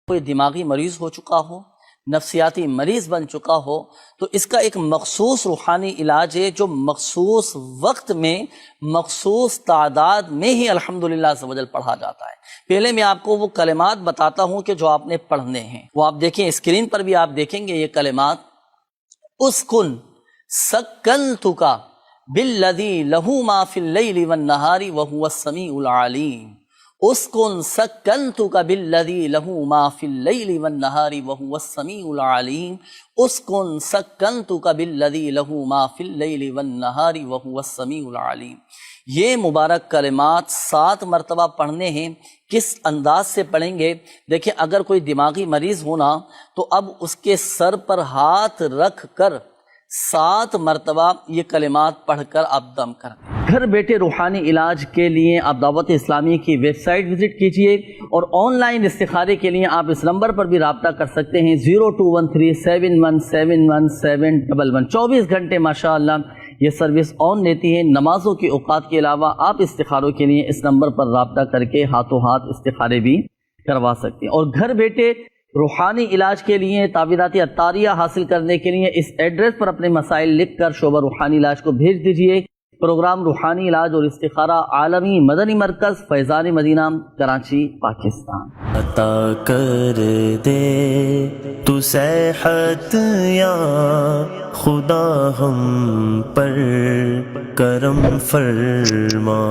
کوئی دماغی مریض ہو چکا ہو، نفسیاتی مریض بن چکا ہو، تو اس کا ایک مخصوص روحانی علاج ہے جو مخصوص وقت میں مخصوص تعداد میں ہی الحمدللہ عز و جل پڑھا جاتا ہے۔ پہلے میں آپ کو وہ کلمات بتاتا ہوں کہ جو آپ نے پڑھنے ہیں، وہ آپ دیکھیں اسکرین پر بھی آپ دیکھیں گے یہ کلمات۔ اسکن سکنتک بالذی لہ ما فی اللیل والنہار وہو السمیع العلیم۔ اسکن سکنتک بالذی لہ ما فی اللیل والنہار وہو السمیع العلیم۔ اسکن سکنتک بالذی لہ ما فی اللیل والنہار وہو السمیع العلیم۔ یہ مبارک کلمات 7 مرتبہ پڑھنے ہیں۔ کس انداز سے پڑھیں گے؟ دیکھیں، اگر کوئی دماغی مریض ہونا تو اب اس کے سر پر ہاتھ رکھ کر 7 مرتبہ یہ کلمات پڑھ کر آپ دم کر دیں۔ گھر بیٹھے روحانی علاج کے لیے آپ دعوت اسلامی کی ویب سائٹ وزٹ کیجئے، اور آن لائن استخارے کے لیے آپ اس نمبر پر بھی رابطہ کر سکتے ہیں 0213717111 24 گھنٹے ماشاءاللہ یہ سروس آن رہتی ہے۔ نمازوں کے اوقات کے علاوہ آپ استخاروں کے لیے اس نمبر پر رابطہ کر کے ہاتھوں ہاتھ استخارے بھی کروا سکتے ہیں۔ اور گھر بیٹھے روحانی علاج کے لیے تعویذات عطاریہ حاصل کرنے کے لیے اس ایڈریس پر اپنے مسائل لکھ کر شعبہ روحانی علاج کو بھیج دیجئے۔ پروگرام روحانی علاج اور استخارہ عالمی مدنی مرکز فیضان مدینہ کراچی پاکستان۔ عطا کر دے تو صحت یا خدا ہم پر کرم فرما۔